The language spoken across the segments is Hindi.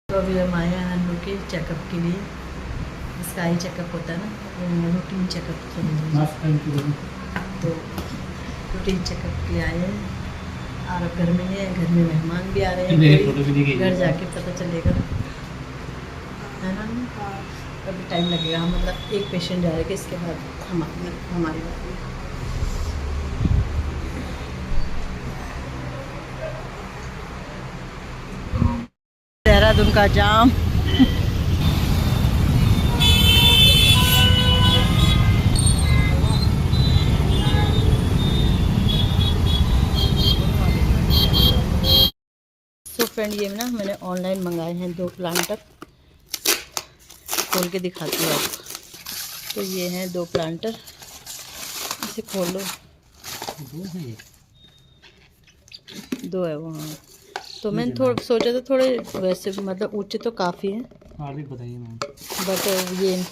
तो अभी हम आए हैं अनु के चेकअप के लिए। इसका आई चेकअप होता है ना, रूटीन चेकअप तो रूटीन चेकअप के लिए आए हैं। और अब घर में नहीं है, घर में मेहमान भी आ रहे हैं, घर जाके पता चलेगा, है ना। अभी टाइम लगेगा, मतलब एक पेशेंट जा रहा है कि इसके बाद हमारी बात है। देहरादून का जाम। तो फ्रेंड ये ना मैंने ऑनलाइन मंगाए हैं 2 प्लांटर, खोल के दिखाती हूँ आपको। तो ये हैं 2 प्लांटर, इसे खोल लो। 2 है वो, हाँ। तो मैंने थोड़ा सोचा था, थोड़े वैसे मतलब ऊंचे तो काफ़ी हैं, बताइए मैम। बट ये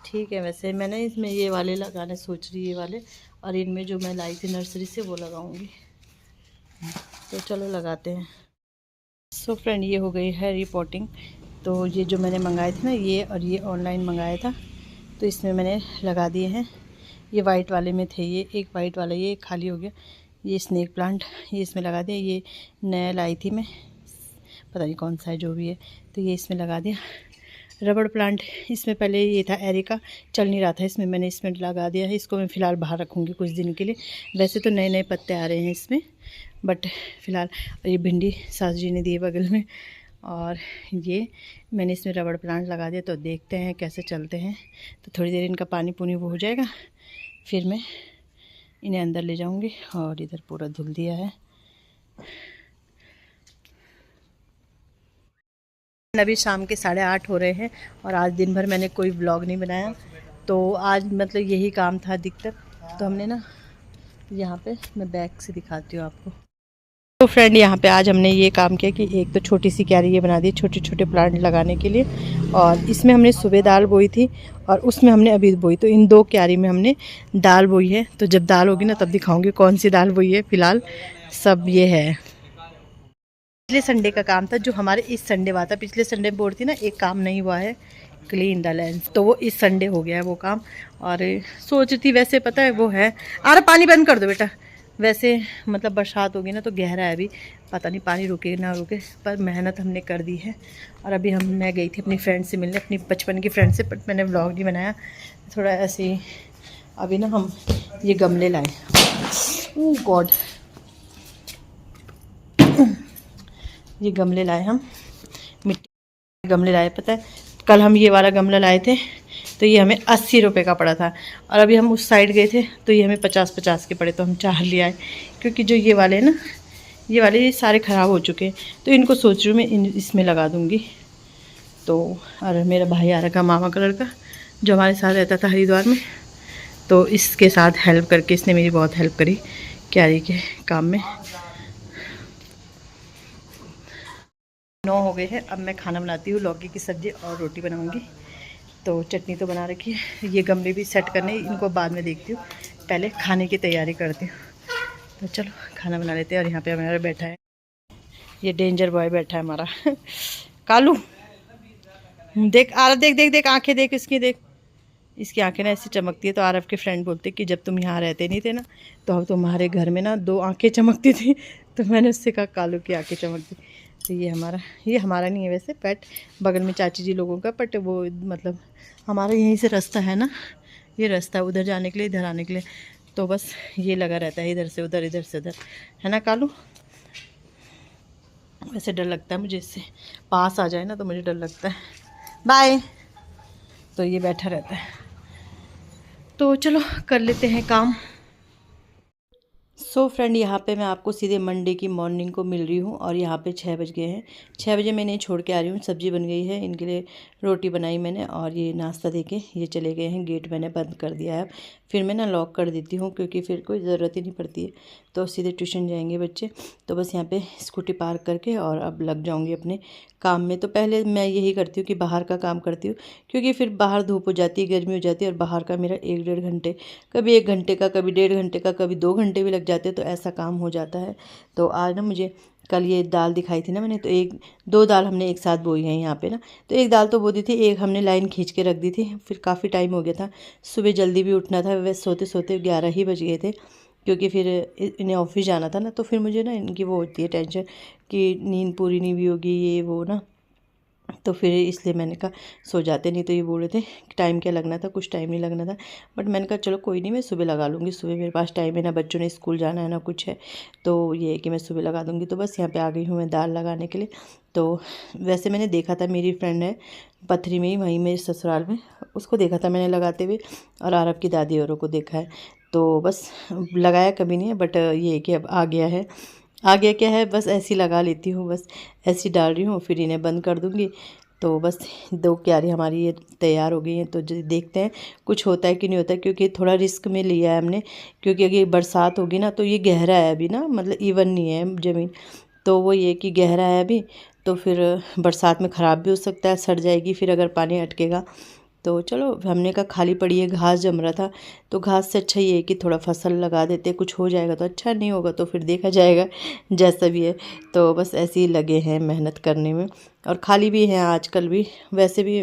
ठीक है। वैसे मैंने इसमें ये वाले लगाने सोच रही, ये वाले, और इनमें जो मैं लाई थी नर्सरी से वो लगाऊंगी। तो चलो लगाते हैं। सो फ्रेंड ये हो गई है रिपोर्टिंग। तो ये जो मैंने मंगाए थे ना, ये और ये ऑनलाइन मंगाया था, तो इसमें मैंने लगा दिए हैं। ये वाइट वाले में थे, ये एक वाइट वाला, ये खाली हो गया। ये स्नेक प्लांट ये इसमें लगा दिया। ये नया लाई थी मैं, पता नहीं कौन सा है, जो भी है, तो ये इसमें लगा दिया। रबड़ प्लांट इसमें पहले ये था एरिका, चल नहीं रहा था, इसमें मैंने इसमें लगा दिया है। इसको मैं फ़िलहाल बाहर रखूँगी कुछ दिन के लिए। वैसे तो नए नए पत्ते आ रहे हैं इसमें, बट फ़िलहाल। ये भिंडी सास जी ने दी बगल में, और ये मैंने इसमें रबड़ प्लांट लगा दिया। तो देखते हैं कैसे चलते हैं। तो थोड़ी देर इनका पानी पुनी वो हो जाएगा, फिर मैं इन्हें अंदर ले जाऊंगी। और इधर पूरा धुल दिया है। अभी शाम के 8:30 हो रहे हैं, और आज दिन भर मैंने कोई व्लॉग नहीं बनाया। तो आज मतलब यही काम था अधिकतर। तो हमने ना यहाँ पे, मैं बैक से दिखाती हूँ आपको। तो फ्रेंड यहाँ पे आज हमने ये काम किया कि एक तो छोटी सी क्यारी ये बना दी छोटे छोटे प्लांट लगाने के लिए, और इसमें हमने सुबह दाल बोई थी और उसमें हमने अभी बोई। तो इन 2 क्यारी में हमने दाल बोई है। तो जब दाल होगी ना तब दिखाऊंगी कौन सी दाल बोई है। फिलहाल सब ये है। पिछले संडे का काम था जो हमारे इस संडे हुआ था। पिछले संडे बोर्ड थी ना, एक काम नहीं हुआ है, क्लीन द लेंस, तो वो इस संडे हो गया है वो काम। और सोच रही थी, वैसे पता है वो है, अरे पानी बंद कर दो बेटा। वैसे मतलब बरसात होगी ना तो गहरा है, अभी पता नहीं पानी रुके ना रुके, पर मेहनत हमने कर दी है। और अभी मैं गई थी अपनी फ्रेंड से मिलने, अपनी बचपन की फ्रेंड से, बट मैंने व्लॉग नहीं बनाया, थोड़ा ऐसे ही। अभी ना हम ये गमले लाए, ओह गॉड, ये गमले लाए हम, मिट्टी के गमले लाए। पता है कल हम ये वाला गमला लाए थे, तो ये हमें 80 रुपये का पड़ा था। और अभी हम उस साइड गए थे तो ये हमें 50-50 के पड़े, तो हम 4 ले आए। क्योंकि जो ये वाले हैं ना, ये सारे ख़राब हो चुके हैं, तो इनको सोच रही हूँ मैं इसमें लगा दूँगी। तो और मेरा भाई आ रखा मामा का लड़का, जो हमारे साथ रहता था हरिद्वार में, तो इसके साथ हेल्प करके इसने मेरी बहुत हेल्प करी क्यारी के काम में। 9 हो गए हैं। अब मैं खाना बनाती हूँ, लौकी की सब्ज़ी और रोटी बनाऊँगी। तो चटनी तो बना रखी है, ये गमले भी सेट करने, इनको बाद में देखती हूँ, पहले खाने की तैयारी करती हूँ। तो चलो खाना बना लेते हैं। और यहाँ पे हमारा बैठा है, ये डेंजर बॉय बैठा है हमारा कालू। देख आरव, देख देख देख आंखें देख इसकी, देख इसकी आंखें ना ऐसी चमकती है। तो आरव के फ्रेंड बोलते कि जब तुम यहाँ रहते नहीं थे ना, तो अब तुम्हारे घर में ना 2 आंखें चमकती थी। तो मैंने उससे कहा कालू की आंखें चमकती। तो ये हमारा नहीं है वैसे पेट, बगल में चाची जी लोगों का, बट वो मतलब हमारा यहीं से रास्ता है ना, ये रास्ता है उधर जाने के लिए, इधर आने के लिए। तो बस ये लगा रहता है, इधर से उधर, इधर से उधर, है ना कालू। वैसे डर लगता है मुझे इससे, पास आ जाए ना तो मुझे डर लगता है। बाय। तो ये बैठा रहता है। तो चलो कर लेते हैं काम। सो फ्रेंड यहाँ पे मैं आपको सीधे मंडे की मॉर्निंग को मिल रही हूँ, और यहाँ पे 6 बज गए हैं। 6 बजे मैं इन्हें छोड़ के आ रही हूँ। सब्ज़ी बन गई है, इनके लिए रोटी बनाई मैंने, और ये नाश्ता देके ये चले गए हैं। गेट मैंने बंद कर दिया है, फिर मैं ना लॉक कर देती हूँ, क्योंकि फिर कोई ज़रूरत ही नहीं पड़ती है। तो सीधे ट्यूशन जाएंगे बच्चे। तो बस यहाँ पर स्कूटी पार्क करके और अब लग जाऊँगी अपने काम में। तो पहले मैं यही करती हूँ कि बाहर का काम करती हूँ, क्योंकि फिर बाहर धूप हो जाती है, गर्मी हो जाती है, और बाहर का मेरा 1-1.5 घंटे, कभी 1 घंटे का, कभी 1.5 घंटे का, कभी 2 घंटे भी लग जाते हैं। तो ऐसा काम हो जाता है। तो आज ना मुझे कल ये दाल दिखाई थी ना मैंने, तो एक दो दाल हमने एक साथ बोई हैं यहाँ पे ना। तो एक दाल तो बो दी थी, एक हमने लाइन खींच के रख दी थी। फिर काफ़ी टाइम हो गया था, सुबह जल्दी भी उठना था, वैसे सोते सोते 11 ही बज गए थे, क्योंकि फिर इन्हें ऑफिस जाना था ना। तो फिर मुझे ना इनकी वो होती है टेंशन कि नींद पूरी नहीं भी होगी ये वो ना, तो फिर इसलिए मैंने कहा सो जाते। नहीं तो ये बोल रहे थे टाइम क्या लगना था, कुछ टाइम नहीं लगना था। बट मैंने कहा चलो कोई नहीं, मैं सुबह लगा लूँगी, सुबह मेरे पास टाइम है ना, बच्चों ने स्कूल जाना है ना कुछ है, तो ये है कि मैं सुबह लगा दूँगी। तो बस यहाँ पे आ गई हूँ मैं दाल लगाने के लिए। तो वैसे मैंने देखा था, मेरी फ्रेंड है पथरी में ही, वहीं मेरे ससुराल में, उसको देखा था मैंने लगाते हुए, और आरब की दादी औरों को देखा है। तो बस लगाया कभी नहीं है, बट ये है कि अब आ गया है। आ गया क्या है, बस ऐसी लगा लेती हूँ, बस ऐसी डाल रही हूँ, फिर इन्हें बंद कर दूँगी। तो बस 2 क्यारी हमारी ये तैयार हो गई हैं। तो देखते हैं कुछ होता है कि नहीं होता है, क्योंकि थोड़ा रिस्क में लिया है हमने, क्योंकि अगर बरसात होगी ना तो ये गहरा है अभी ना, मतलब इवन नहीं है ज़मीन, तो वो ये कि गहरा है अभी, तो फिर बरसात में ख़राब भी हो सकता है, सड़ जाएगी फिर अगर पानी अटकेगा। तो चलो हमने कहा खाली पड़ी है, घास जम रहा था, तो घास से अच्छा ये है कि थोड़ा फसल लगा देते, कुछ हो जाएगा तो अच्छा, नहीं होगा तो फिर देखा जाएगा जैसा भी है। तो बस ऐसे ही लगे हैं मेहनत करने में, और खाली भी हैं आजकल भी, वैसे भी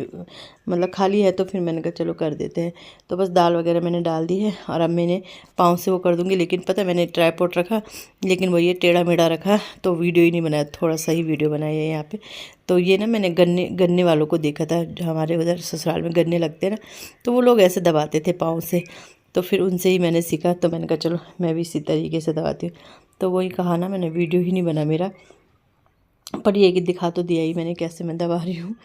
मतलब खाली है, तो फिर मैंने कहा चलो कर देते हैं। तो बस दाल वगैरह मैंने डाल दी है, और अब मैंने पाँव से वो कर दूँगी। लेकिन पता है मैंने ट्राईपॉड रखा, लेकिन वो ये टेढ़ा मेढ़ा रखा, तो वीडियो ही नहीं बनाया, थोड़ा सा ही वीडियो बनाई है यहाँ पे। तो ये ना मैंने गन्ने वालों को देखा था, जो हमारे उधर ससुराल में गन्ने लगते हैं ना, तो वो लोग ऐसे दबाते थे पाँव से, तो फिर उनसे ही मैंने सीखा। तो मैंने कहा चलो मैं भी इसी तरीके से दबाती हूँ। तो वही कहा ना, मैंने वीडियो ही नहीं बना मेरा, पर ये कि दिखा तो दिया ही मैंने कैसे मैं दबा रही हूँ।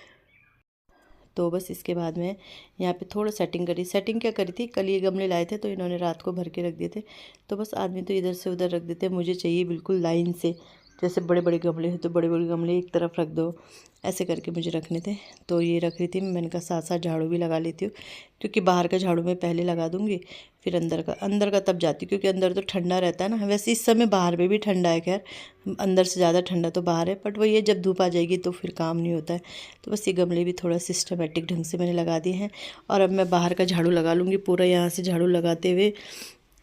तो बस इसके बाद में यहाँ पे थोड़ा सेटिंग करी। सेटिंग क्या करी थी, कल ये गमले लाए थे तो इन्होंने रात को भर के रख दिए थे। तो बस आदमी तो इधर से उधर रख देते हैं, मुझे चाहिए बिल्कुल लाइन से, जैसे बड़े बड़े गमले हैं तो बड़े बड़े गमले एक तरफ रख दो, ऐसे करके मुझे रखने थे। तो ये रख रही थी, मैंने कहा साथ साथ झाड़ू भी लगा लेती हूँ, क्योंकि बाहर का झाड़ू मैं पहले लगा दूँगी, फिर अंदर का तब जाती हूँ, क्योंकि अंदर तो ठंडा रहता है ना। वैसे इस समय बाहर में भी ठंडा है, खैर अंदर से ज़्यादा ठंडा तो बाहर है, बट वो ये जब धूप आ जाएगी तो फिर काम नहीं होता है। तो बस ये गमले भी थोड़ा सिस्टमेटिक ढंग से मैंने लगा दिए हैं, और अब मैं बाहर का झाड़ू लगा लूँगी पूरा। यहाँ से झाड़ू लगाते हुए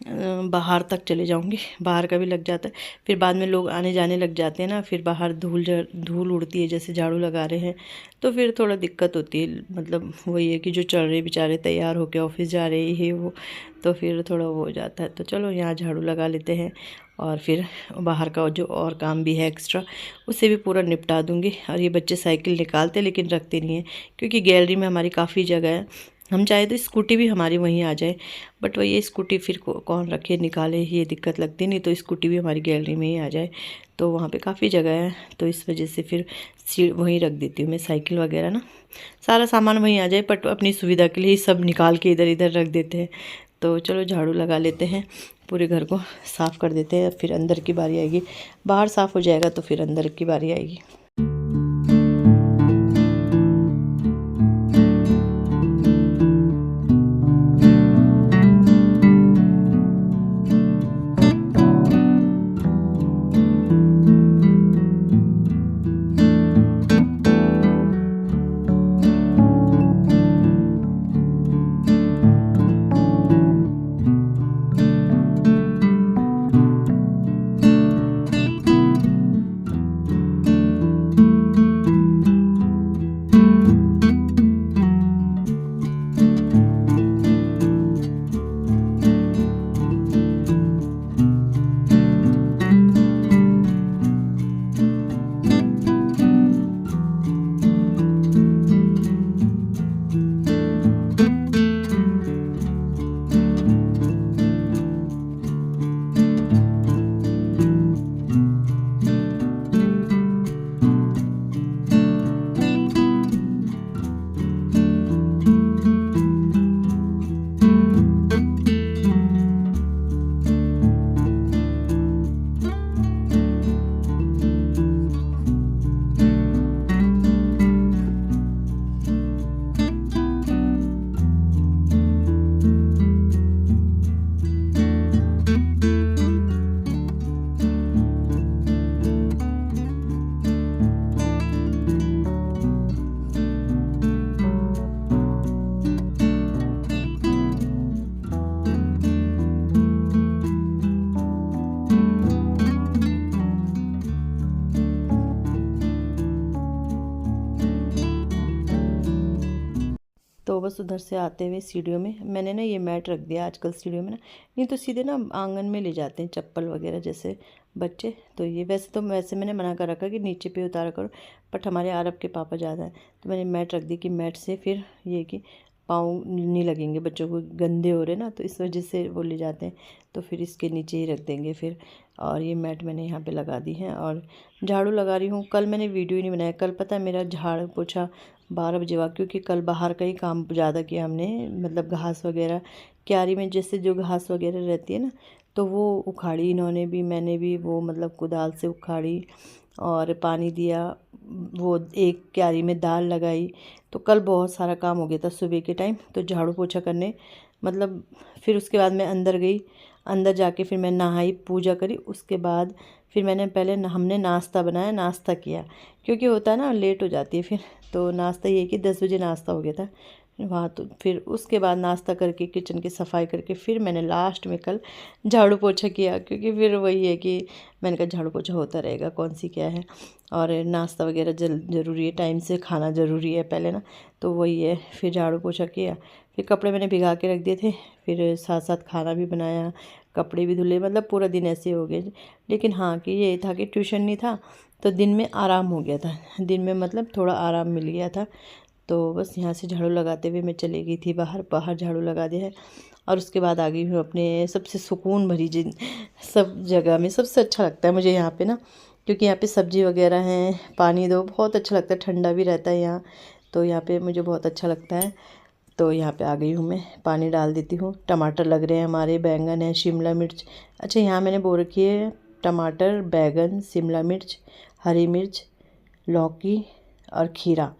बाहर तक चले जाऊंगी, बाहर का भी लग जाता है, फिर बाद में लोग आने जाने लग जाते हैं ना, फिर बाहर धूल उड़ती है जैसे झाड़ू लगा रहे हैं, तो फिर थोड़ा दिक्कत होती है। मतलब वही है कि जो चल रहे बेचारे तैयार होकर ऑफिस जा रहे हैं वो, तो फिर थोड़ा वो हो जाता है। तो चलो यहाँ झाड़ू लगा लेते हैं, और फिर बाहर का जो और काम भी है एक्स्ट्रा, उसे भी पूरा निपटा दूँगी। और ये बच्चे साइकिल निकालते लेकिन रखते नहीं हैं, क्योंकि गैलरी में हमारी काफ़ी जगह है, हम चाहे तो स्कूटी भी हमारी वहीं आ जाए, बट वही ये स्कूटी फिर कौन रखे निकाले, ये दिक्कत लगती नहीं, तो स्कूटी भी हमारी गैलरी में ही आ जाए, तो वहाँ पे काफ़ी जगह है, तो इस वजह से फिर वहीं रख देती हूँ मैं साइकिल वगैरह ना, सारा सामान वहीं आ जाए, बट अपनी सुविधा के लिए ही सब निकाल के इधर इधर रख देते हैं। तो चलो झाड़ू लगा लेते हैं, पूरे घर को साफ़ कर देते हैं, फिर अंदर की बारी आएगी। बाहर साफ़ हो जाएगा तो फिर अंदर की बारी आएगी। तो बस उधर से आते हुए सीढ़ियों में मैंने ना ये मैट रख दिया आजकल सीढ़ियों में ना, नहीं तो सीधे ना आंगन में ले जाते हैं चप्पल वगैरह जैसे बच्चे। तो ये वैसे मैंने मना कर रखा कि नीचे पे उतारा करो, बट हमारे अरब के पापा ज़्यादा हैं तो मैंने मैट रख दी कि मैट से फिर ये कि पाँव नहीं लगेंगे, बच्चों को गंदे हो रहे ना, तो इस वजह से वो ले जाते हैं। तो फिर इसके नीचे ही रख देंगे फिर। और ये मैट मैंने यहाँ पे लगा दी है और झाड़ू लगा रही हूँ। कल मैंने वीडियो ही नहीं बनाया, कल पता है मेरा झाड़ पोछा 12 बजे हुआ, क्योंकि कल बाहर का ही काम ज़्यादा किया हमने, मतलब घास वगैरह क्यारी में जैसे जो घास वगैरह रहती है ना, तो वो उखाड़ी इन्होंने भी, मैंने भी, वो मतलब कुदाल से उखाड़ी और पानी दिया, वो एक क्यारी में दाल लगाई। तो कल बहुत सारा काम हो गया था सुबह के टाइम, तो झाड़ू पोछा करने मतलब फिर उसके बाद मैं अंदर गई, अंदर जाके फिर मैं नहाई, पूजा करी। उसके बाद फिर मैंने हमने नाश्ता बनाया, नाश्ता किया, क्योंकि होता है ना लेट हो जाती है फिर। तो नाश्ता ये कि 10 बजे नाश्ता हो गया था वहाँ। तो फिर उसके बाद नाश्ता करके किचन की सफाई करके फिर मैंने लास्ट में कल झाड़ू पोछा किया, क्योंकि फिर वही है कि मैंने कहा झाड़ू पोछा होता रहेगा, कौन सी क्या है। और नाश्ता वगैरह ज़रूरी है, टाइम से खाना ज़रूरी है पहले ना, तो वही है। फिर झाड़ू पोछा किया, फिर कपड़े मैंने भिगा के रख दिए थे, फिर साथ साथ खाना भी बनाया, कपड़े भी धुले, मतलब पूरा दिन ऐसे हो गया। लेकिन हाँ कि ये था कि ट्यूशन नहीं था तो दिन में आराम हो गया था, दिन में मतलब थोड़ा आराम मिल गया था। तो बस यहाँ से झाड़ू लगाते हुए मैं चली गई थी बाहर, बाहर झाड़ू लगा दिया है। और उसके बाद आ गई हूँ अपने सबसे सुकून भरी सब जगह में सबसे अच्छा लगता है मुझे यहाँ पे ना, क्योंकि यहाँ पे सब्ज़ी वगैरह हैं, पानी दो, बहुत अच्छा लगता है, ठंडा भी रहता है यहाँ, तो यहाँ पे मुझे बहुत अच्छा लगता है। तो यहाँ पे आ गई हूँ मैं, पानी डाल देती हूँ। टमाटर लग रहे हैं हमारे, बैंगन है, शिमला मिर्च। अच्छा यहाँ मैंने बो रखी है टमाटर, बैंगन, शिमला मिर्च, हरी मिर्च, लौकी और खीरा,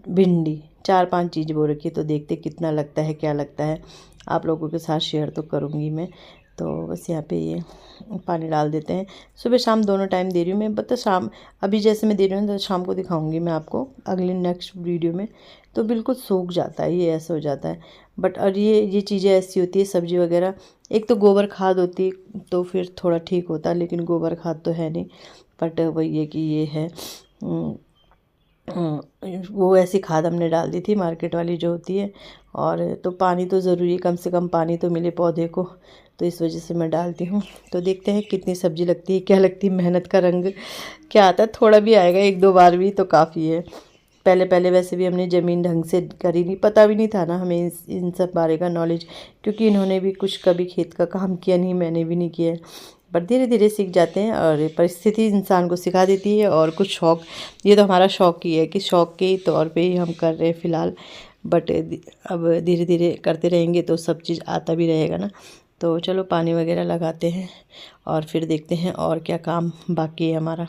भिंडी, 4-5 चीज़ बो रखी है। तो देखते कितना लगता है, क्या लगता है, आप लोगों के साथ शेयर तो करूँगी मैं। तो बस यहाँ पे ये पानी डाल देते हैं, सुबह शाम दोनों टाइम दे रही हूँ मैं, बट शाम अभी जैसे मैं दे रही हूँ तो शाम को दिखाऊंगी मैं आपको अगली नेक्स्ट वीडियो में। तो बिल्कुल सूख जाता है, ये ऐसा हो जाता है। बट और ये चीज़ें ऐसी होती है सब्ज़ी वगैरह, एक तो गोबर खाद होती है तो फिर थोड़ा ठीक होता है, लेकिन गोबर खाद तो है नहीं। बट वही है कि ये है वो ऐसी खाद हमने डाल दी थी मार्केट वाली जो होती है। और तो पानी तो ज़रूरी है, कम से कम पानी तो मिले पौधे को, तो इस वजह से मैं डालती हूँ। तो देखते हैं कितनी सब्ज़ी लगती है, क्या लगती है, मेहनत का रंग क्या आता है। थोड़ा भी आएगा, 1-2 बार भी तो काफ़ी है। पहले वैसे भी हमने ज़मीन ढंग से करी नहीं, पता भी नहीं था ना हमें इन सब बारे का नॉलेज, क्योंकि इन्होंने भी कुछ कभी खेत का काम किया नहीं, मैंने भी नहीं किया है। बट धीरे धीरे सीख जाते हैं, और परिस्थिति इंसान को सिखा देती है। और कुछ शौक़, ये तो हमारा शौक़ ही है कि शौक़ के तौर पे ही हम कर रहे हैं फ़िलहाल। बट अब धीरे धीरे करते रहेंगे तो सब चीज़ आता भी रहेगा ना। तो चलो पानी वगैरह लगाते हैं और फिर देखते हैं और क्या काम बाकी है हमारा।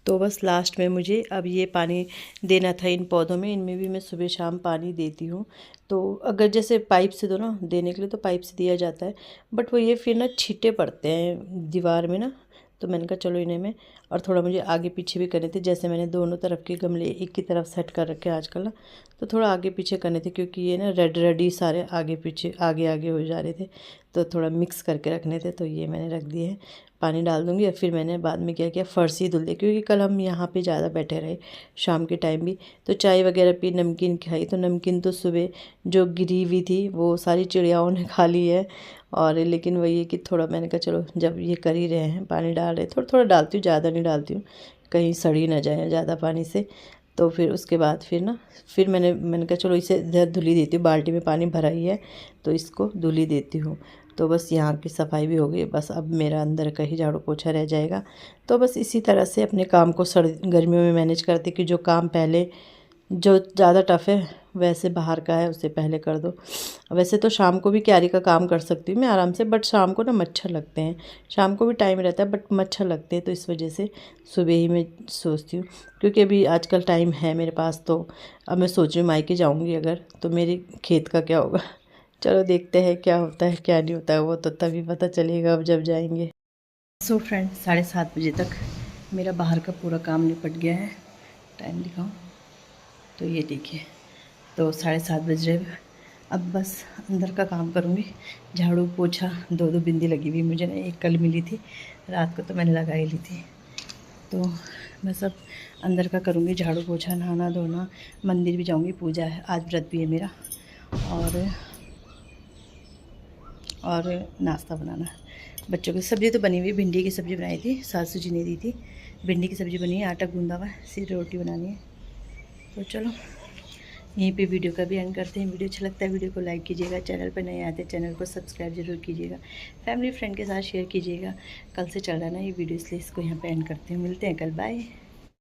तो बस लास्ट में मुझे अब ये पानी देना था इन पौधों में, इनमें भी मैं सुबह शाम पानी देती हूँ। तो अगर जैसे पाइप से दो ना, देने के लिए तो पाइप से दिया जाता है, बट वो ये फिर ना छींटे पड़ते हैं दीवार में ना। तो मैंने कहा चलो इन्हें मैं, और थोड़ा मुझे आगे पीछे भी करने थे, जैसे मैंने दोनों तरफ के गमले एक की तरफ सेट कर रखे हैं आजकल ना, तो थोड़ा आगे पीछे करने थे, क्योंकि ये ना रेड ही सारे आगे पीछे आगे आगे हो जा रहे थे, तो थोड़ा मिक्स करके रखने थे। तो ये मैंने रख दिए हैं, पानी डाल दूँगी। और फिर मैंने बाद में क्या किया, फर्श ही धुल दी, क्योंकि कल हम यहाँ पे ज़्यादा बैठे रहे शाम के टाइम भी, तो चाय वगैरह पी, नमकीन खाई। तो नमकीन तो सुबह जो गिरी हुई थी वो सारी चिड़ियाओं ने खा ली है। और लेकिन वही है कि थोड़ा मैंने कहा चलो जब ये कर ही रहे हैं, पानी डाल रहे, थोड़ा थोड़ा डालती हूँ, ज़्यादा नहीं डालती हूँ, कहीं सड़ी ना जाए ज़्यादा पानी से। तो फिर उसके बाद फिर मैंने कहा चलो इसे इधर धुली देती हूँ, बाल्टी में पानी भरा ही है तो इसको धुली देती हूँ। तो बस यहाँ की सफाई भी हो गई, बस अब मेरा अंदर का ही झाड़ू पोछा रह जाएगा। तो बस इसी तरह से अपने काम को गर्मियों में मैनेज करते कि जो काम पहले जो ज़्यादा टफ़ है वैसे बाहर का है उसे पहले कर दो। वैसे तो शाम को भी क्यारी का काम कर सकती हूँ मैं आराम से, बट शाम को ना मच्छर लगते हैं। शाम को भी टाइम रहता है बट मच्छर लगते हैं, तो इस वजह से सुबह ही मैं सोचती हूँ, क्योंकि अभी आजकल टाइम है मेरे पास। तो अब मैं सोच रही हूँ मायके जाऊँगी अगर, तो मेरे खेत का क्या होगा। चलो देखते हैं क्या होता है क्या नहीं होता है, वो तो तभी पता चलेगा अब जब जाएंगे। सो फ्रेंड 7:30 बजे तक मेरा बाहर का पूरा काम निपट गया है। टाइम दिखाऊं तो ये देखिए, तो 7:30 बज रहे। अब बस अंदर का काम करूँगी, झाड़ू पोछा। 2 बिंदी लगी हुई मुझे ना, एक कल मिली थी, रात को तो मैंने लगा ही ली थी। तो मैं सब अंदर का करूँगी, झाड़ू पोछा, नहाना धोना, मंदिर भी जाऊँगी, पूजा है आज, व्रत भी है मेरा। और नाश्ता बनाना है बच्चों की। सब्ज़ी तो बनी हुई, भिंडी की सब्ज़ी बनाई थी, सासू जी ने दी थी। भिंडी की सब्ज़ी बनी है, आटा गूंदा हुआ है, सिर्फ रोटी बनानी है। तो चलो यहीं पे वीडियो का भी एंड करते हैं। वीडियो अच्छा लगता है वीडियो को लाइक कीजिएगा, चैनल पर नए आते चैनल को सब्सक्राइब जरूर कीजिएगा, फैमिली फ्रेंड के साथ शेयर कीजिएगा। कल से चल रहा है ना ये वीडियो, इसलिए इसको यहाँ पे एंड करते हैं। मिलते हैं कल, बाय।